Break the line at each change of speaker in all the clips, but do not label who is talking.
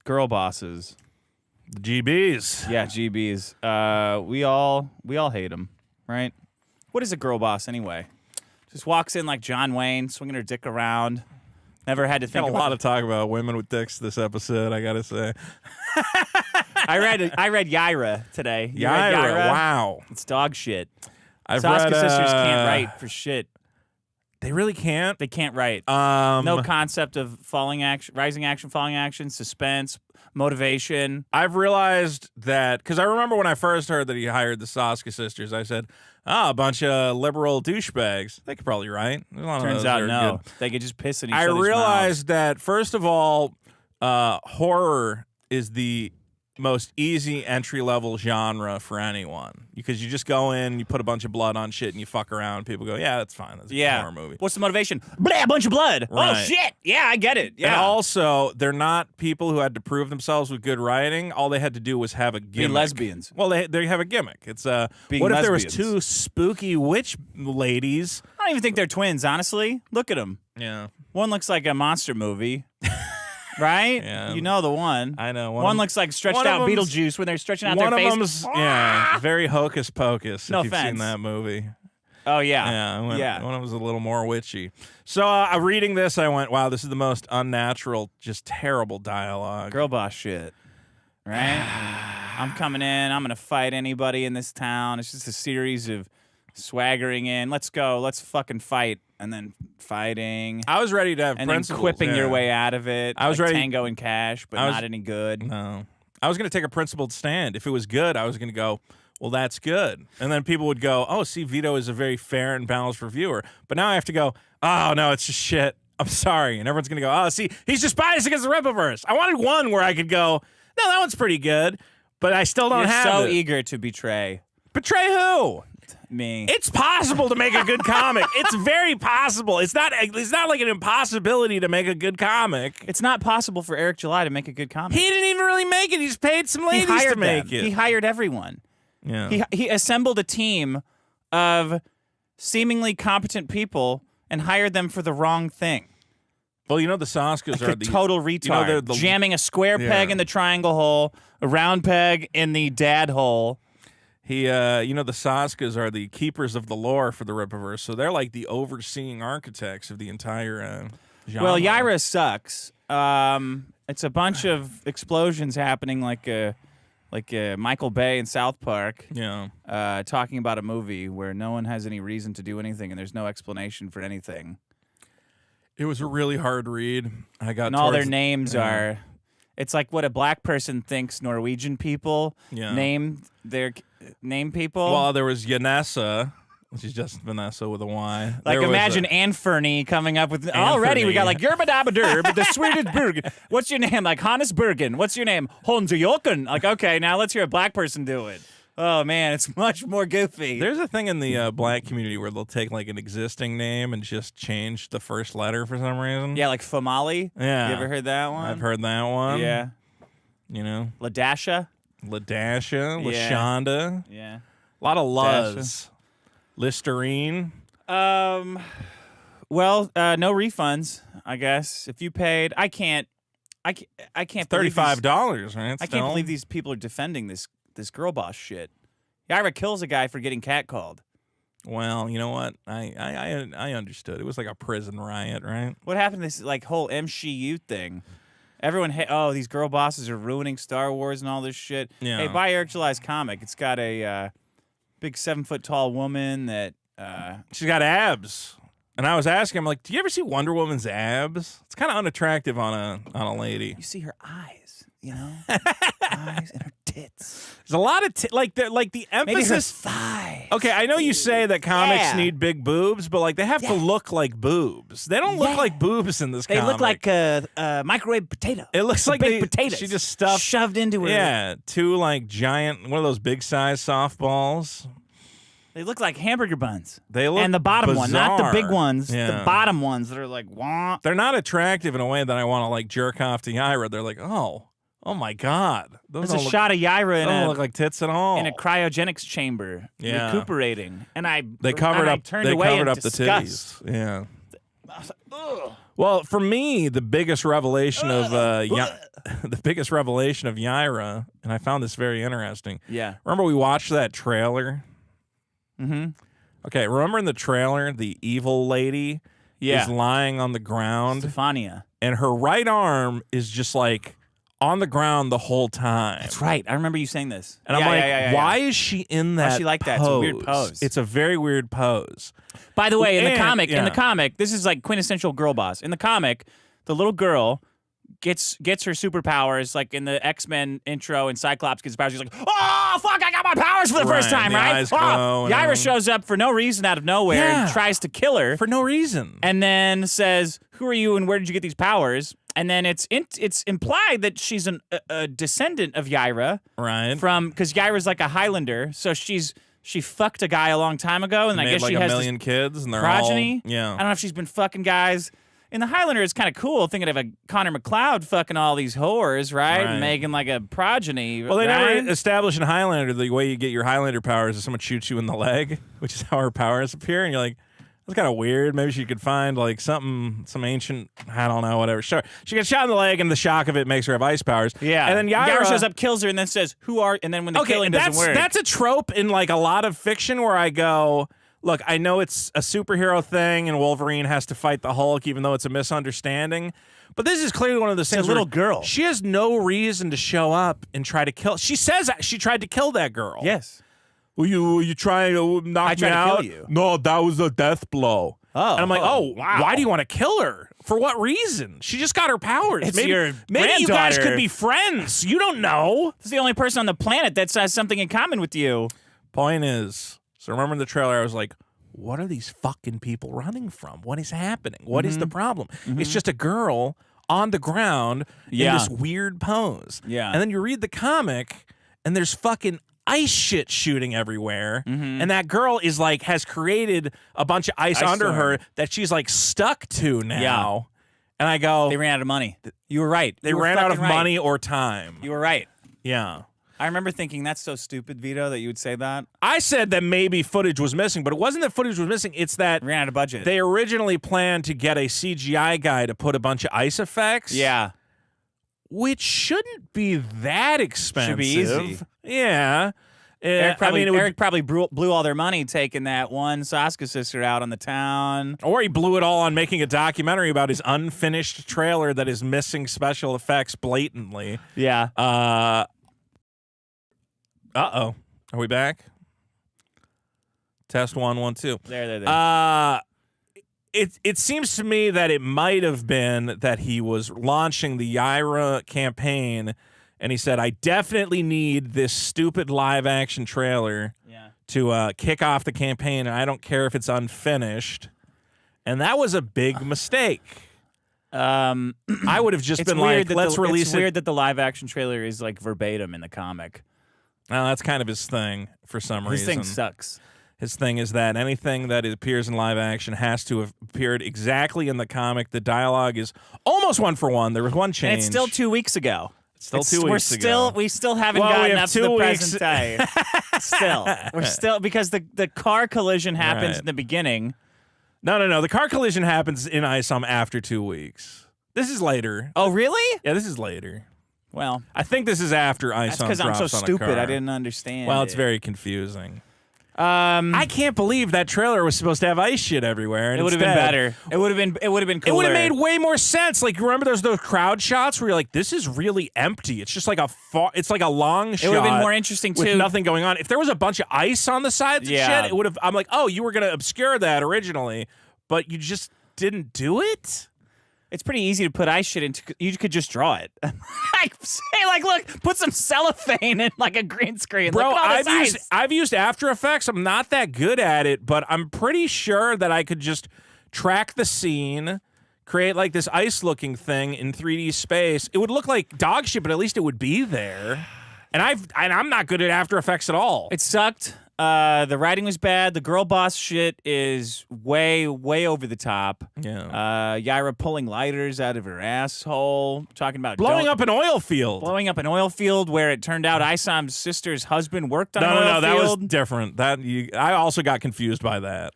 Girl bosses.
The GBs.
Yeah, GBs. We all hate them, right? What is a girl boss anyway? Just walks in like John Wayne, swinging her dick around. Never had to think
Got a lot of talk about women with dicks this episode, I gotta say.
I read Yaira today. You read
Yaira, wow.
It's dog shit.
I've
Soska
read,
Sisters can't write for shit.
They really can't?
They can't write. No concept of falling action, rising action, falling action, suspense, motivation.
I've realized that, because I remember when I first heard that he hired the Soska Sisters, I said, a bunch of liberal douchebags. They could probably write.
Turns out, no. Good. They could just piss in each other's mouths.
I realized that, first of all, horror is the most easy entry-level genre for anyone. Because you just go in, you put a bunch of blood on shit, and you fuck around. People go, yeah, that's fine. That's a horror movie.
What's the motivation? Blah, a bunch of blood.
Right.
Oh, shit. Yeah, I get it. Yeah.
And also, they're not people who had to prove themselves with good writing. All they had to do was have a gimmick.
Be lesbians.
Well, they have a gimmick. It's what
lesbians.
If there was two spooky witch ladies?
I don't even think they're twins, honestly. Look at them.
Yeah.
One looks like a monster movie. Right?
Yeah.
You know the one.
I know.
One looks like stretched out Beetlejuice when they're stretching out their face.
One of them's, very hocus pocus,
No
if you've
offense.
seen that movie.
Oh, yeah.
One of them was a little more witchy. So reading this, I went, wow, this is the most unnatural, just terrible dialogue.
Girl boss shit. Right? I'm coming in. I'm going to fight anybody in this town. It's just a series of swaggering in. Let's go. Let's fucking fight. And then fighting.
I was ready to have
and
principles.
And then quipping your way out of it.
I was
like
ready.
Tango and Cash, but not any good.
No. I was going to take a principled stand. If it was good, I was going to go, well, that's good. And then people would go, oh, see, Vito is a very fair and balanced reviewer. But now I have to go, oh, no, it's just shit. I'm sorry. And everyone's going to go, oh, see, he's just biased against the Rippaverse. I wanted one where I could go, no, that one's pretty good. But I still don't have it.
You're so eager to betray.
Betray who?
Me.
It's possible to make a good comic. It's very possible. It's not like an impossibility to make a good comic.
It's not possible for Eric July to make a good comic.
He didn't even really make it. He just paid some ladies to make it.
He hired everyone.
Yeah.
He assembled a team of seemingly competent people and hired them for the wrong thing.
Well, you know the Soskas are the
total retard.
You know,
jamming a square peg in the triangle hole, a round peg in the dad hole.
The Soskas are the keepers of the lore for the Rippaverse, so they're like the overseeing architects of the entire genre.
Well, Yaira sucks. It's a bunch of explosions happening like Michael Bay in South Park.
Yeah.
Talking about a movie where no one has any reason to do anything and there's no explanation for anything.
It was a really hard read.
And all their names are... It's like what a black person thinks Norwegian people name people.
Well, there was Yanessa, which is just Vanessa with a Y.
Like imagine Anne Fernie coming up with already we got like Yerbadabadur, but the Swedish Berg. What's your name? Like Hannes Bergen. What's your name? Hans Jochen. Like okay, now let's hear a black person do it. Oh man, it's much more goofy.
There's a thing in the black community where they'll take like an existing name and just change the first letter for some reason.
Yeah, like Famali.
Yeah.
You ever heard that one?
I've heard that one.
Yeah.
You know?
Ladasha.
Lashonda.
Yeah.
A lot of Luz. Listerine.
Well, no refunds, I guess. If you paid, I can't
$35, right?
I can't believe these people are defending this girl boss shit. Yaira kills a guy for getting catcalled.
Well, you know what? I understood. It was like a prison riot, right?
What happened to this like whole MCU thing? Everyone, these girl bosses are ruining Star Wars and all this shit.
Yeah.
Hey, buy Eric July's comic. It's got a big 7-foot-tall woman that...
She's got abs. And I was asking him, like, do you ever see Wonder Woman's abs? It's kind of unattractive on a lady.
You see her eyes, you know? Eyes and her tits.
There's a lot of like the emphasis.
Maybe her thighs.
Okay, I know you say that comics need big boobs, but like they have to look like boobs. They don't look like boobs in this comic.
They look like a microwave potato.
It looks like
big potatoes.
She just stuffed
shoved into her.
Yeah, two like giant, one of those big size softballs.
They look like hamburger buns.
They look
and the bottom
bizarre.
one, not the big ones.
Yeah.
The bottom ones that are like, wah.
They're not attractive in a way that I want to like jerk off to Yaira. They're like, oh my god, those
There's a shot of Yaira
don't look like tits at all
in a cryogenics chamber, recuperating, and
they covered up
turned away in
the
disgust.
titties. Yeah,
I was like, ugh.
Well, for me, the biggest revelation of the biggest revelation of Yaira, and I found this very interesting.
Yeah.
Remember we watched that trailer?
Mm-hmm.
Okay, remember in the trailer, the evil lady is lying on the ground,
Stefania,
and her right arm is just like on the ground the whole time.
That's right. I remember you saying this.
And I'm like, why is she in that?
Why she like that? It's a weird pose.
It's a very weird pose.
By the way, in the comic, this is like quintessential girl boss. In the comic, the little girl gets her superpowers, like in the X-Men intro, and Cyclops gets his powers. She's like, oh, fuck, I got my powers for the first time, right? Yaira shows up for no reason out of nowhere and tries to kill her.
For no reason.
And then says, who are you and where did you get these powers? And then it's implied that she's a descendant of Yaira.
Right.
Because Yaira's like a Highlander, so she fucked a guy a long time ago, and I guess she has
a million kids, and they're
progeny.
All, yeah.
I don't know if she's been fucking guys. In the Highlander, it's kind of cool thinking of a Connor McLeod fucking all these whores, right? And making like a progeny.
Well, they never established in Highlander the way you get your Highlander powers is someone shoots you in the leg, which is how her powers appear, and you're like, that's kind of weird. Maybe she could find like some ancient, I don't know, whatever. Sure. She gets shot in the leg, and the shock of it makes her have ice powers.
Yeah.
And then Yaira
shows up, kills her, and then says, who are, and then when the killing doesn't work.
That's a trope in like a lot of fiction where I go, look, I know it's a superhero thing, and Wolverine has to fight the Hulk, even though it's a misunderstanding. But this is clearly one of those things.
It's a little girl.
She has no reason to show up and try to kill. She says she tried to kill that girl.
Yes.
Well, you trying to knock me out?
To kill you.
No, that was a death blow.
Oh,
and I'm like,
wow.
Why do you want to kill her? For what reason? She just got her powers.
It's
maybe
your
you guys could be friends. You don't know.
This is the only person on the planet that has something in common with you.
Point is, so remember in the trailer, I was like, what are these fucking people running from? What is happening? What is the problem? It's just a girl on the ground in this weird pose.
Yeah.
And then you read the comic, and there's fucking ice shit shooting everywhere, and that girl is like has created a bunch of ice under her that she's like stuck to now.
Yeah.
And I go,
they ran out of money. You were right.
They ran out of money or time.
You were right.
Yeah.
I remember thinking that's so stupid, Vito, that you would say that.
I said that maybe footage was missing, but it wasn't that footage was missing. It's that
ran out of budget.
They originally planned to get a CGI guy to put a bunch of ice effects.
Yeah.
Which shouldn't be that expensive.
Should be easy.
Yeah.
Eric probably blew all their money taking that one Soska sister out on the town.
Or he blew it all on making a documentary about his unfinished trailer that is missing special effects blatantly.
Yeah.
Uh-oh. Are we back? Test 1, 1, 2.
There.
It seems to me that it might have been that he was launching the Yaira campaign, and he said, I definitely need this stupid live-action trailer to kick off the campaign, and I don't care if it's unfinished. And that was a big mistake. I would have just been like, let's release it.
It's weird that the live-action trailer is like verbatim in the comic.
Well, that's kind of his thing for some reason.
His thing sucks.
His thing is that anything that appears in live action has to have appeared exactly in the comic. The dialogue is almost one for one. There was one change.
And it's still 2 weeks ago.
It's still 2 weeks ago.
We still haven't gotten up to the present day. We're still because the car collision happens in the beginning.
No. The car collision happens in ISOM after 2 weeks. This is later.
Oh, really?
Yeah, this is later.
Well,
I think this is after ISOM.
That's because I'm so stupid. I didn't understand.
Well, it's very confusing. I can't believe that trailer was supposed to have ice shit everywhere. And
it would have been better. It would have been cooler.
It would have made way more sense. Like, remember those crowd shots where you're like, this is really empty. It's just like it's like a long shot.
It would have been more interesting
with
too.
Nothing going on. If there was a bunch of ice on the sides and shit, it would have. I'm like, oh, you were gonna obscure that originally, but you just didn't do it.
It's pretty easy to put ice shit into. You could just draw it. Look, put some cellophane in like a green screen.
Bro,
Look,
I've used After Effects. I'm not that good at it, but I'm pretty sure that I could just track the scene, create like this ice-looking thing in 3D space. It would look like dog shit, but at least it would be there. And I'm not good at After Effects at all.
It sucked. The writing was bad. The girl boss shit is way, way over the top.
Yeah.
Yaira pulling lighters out of her asshole, talking about
blowing up an oil field.
Blowing up an oil field where it turned out Isam's sister's husband worked on an oil field.
No, that was different. I also got confused by that.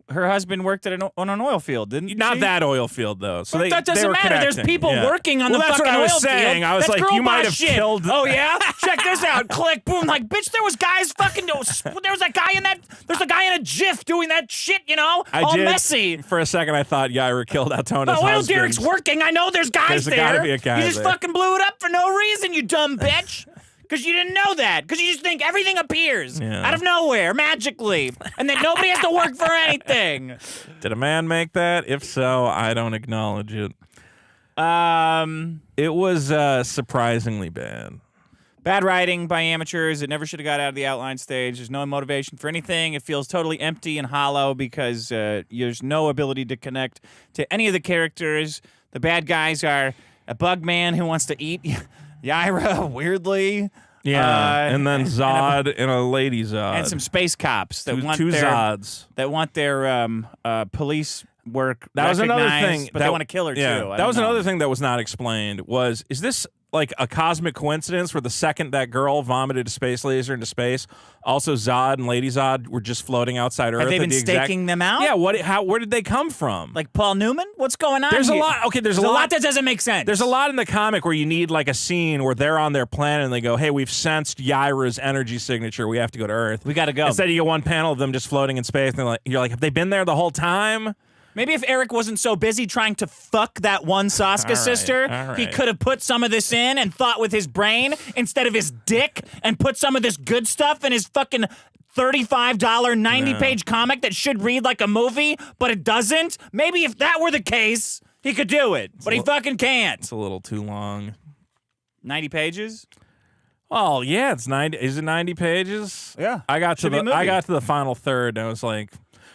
her husband worked at on an oil field, didn't
Not
she?
that oil field, though. So
That doesn't
they were
matter. There's
connecting.
people
Yeah.
working on the
that's
fucking
what I was
oil
saying.
field.
I was
That's
like,
girl
you might
boss
have
shit.
killed.
Oh yeah, check this out. Click, boom. Like, bitch, there was guys fucking. There was a guy in that. There's a guy in a GIF doing that shit. You know, all messy.
For a second, I thought Yaira killed Antona's
The oil
husband.
derrick's working. I know there's guys
There's
there.
gotta be a guy
You just
there.
fucking blew it up for no reason, you dumb bitch. Because you didn't know that. Because you just think everything appears out of nowhere, magically. And that nobody has to work for anything.
Did a man make that? If so, I don't acknowledge it. It was surprisingly bad.
Bad writing by amateurs. It never should have got out of the outline stage. There's no motivation for anything. It feels totally empty and hollow because there's no ability to connect to any of the characters. The bad guys are a bug man who wants to eat Yaira, weirdly.
Yeah, and then Zod and a lady Zod.
And some space cops that want
two
their
Zods.
that want their police work.
That was another
recognized,
thing.
but they want to kill her too.
That was another thing that was not explained. Is this like a cosmic coincidence where the second that girl vomited a space laser into space, also Zod and Lady Zod were just floating outside Earth?
Have they been
the
staking them out?
Yeah. Where did they come from?
Like Paul Newman? What's going on?
There's
here?
a lot. Okay, there's a
lot
lot
that doesn't make sense.
There's a lot in the comic where you need like a scene where they're on their planet and they go, "Hey, we've sensed Yaira's energy signature. We have to go to Earth.
We got to go."
Instead, you get one panel of them just floating in space, and you're like, "Have they been there the whole time?"
Maybe if Eric wasn't so busy trying to fuck that one Soska sister, he could have put some of this in and thought with his brain instead of his dick and put some of this good stuff in his fucking $35 90-page comic that should read like a movie, but it doesn't. Maybe if that were the case, he could do it, but he fucking can't.
It's a little too long.
90 pages?
Oh yeah, it's 90. Is it 90 pages?
Yeah.
I got
Should be a movie.
to the final third, and I was like,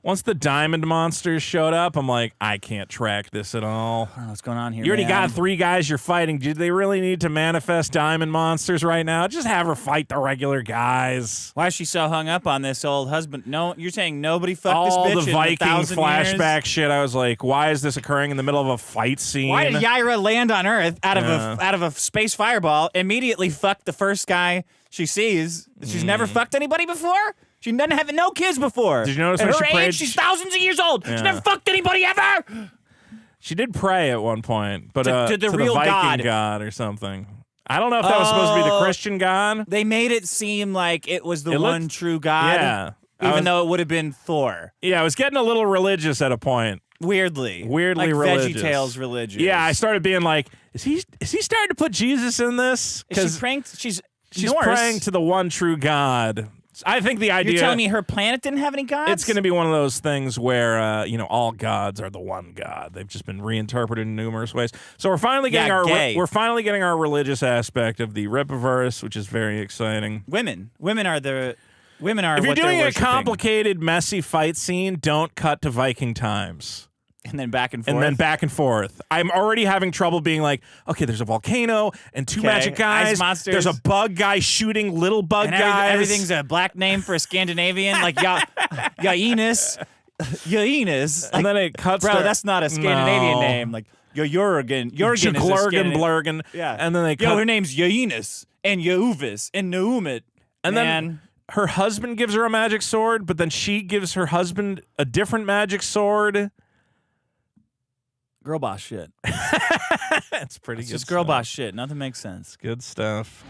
once the diamond monsters showed up, I'm like, I can't track this at all.
I don't know what's going on here.
You already
man.
got 3 guys you're fighting. Do they really need to manifest diamond monsters right now? Just have her fight the regular guys.
Why is she so hung up on this old husband? No, you're saying nobody fucked
All
this bitch
the
in
Viking
1,000
flashback
years?
shit. I was like, why is this occurring in the middle of a fight scene?
Why did Yaira land on Earth out of a space fireball? Immediately fuck the first guy she sees. She's never fucked anybody before. She doesn't have no kids before.
Did you notice
At
when
her
she prayed?
age, she's thousands of years old.
Yeah.
She never fucked anybody ever.
She did pray at one point, but
To the real
Viking
God.
god or something. I don't know if that was supposed to be the Christian god.
They made it seem like it was the
It
one
looked-
true God.
Yeah.
Even though it would have been Thor.
Yeah, I was getting a little religious at a point.
Weirdly
Weirdly
like
religious.
VeggieTales religious.
Yeah, I started being like, is he starting to put Jesus in this?
Is she pranked? She's
she's praying to the one true God. I think the idea.
You're telling me her planet didn't have any gods?
It's going to be one of those things where all gods are the one God. They've just been reinterpreted in numerous ways. So we're finally getting we're finally getting our religious aspect of the Rippaverse, which is very exciting.
Women are
If you're
what
doing
they're
a complicated, messy fight scene, don't cut to Viking times.
and then back and forth.
I'm already having trouble being like, okay, there's a volcano and 2 magic guys.
Ice monsters.
There's a bug guy shooting little bug
And
guys.
everything's a black name for a Scandinavian, like Yainus. Yainus.
And then it cuts
Bro,
to-
that's not a Scandinavian
No.
name. Like Jörgen is a
Glurgen,
Scandinavian.
Blurgen.
Yeah.
And then they
Yo,
cut.
her name's Yainus and Yeuvis and Neumit.
And
Man.
then her husband gives her a magic sword, but then she gives her husband a different magic sword.
Girl boss shit.
It's pretty
It's
good
just girl
stuff.
boss shit. Nothing makes sense.
Good stuff.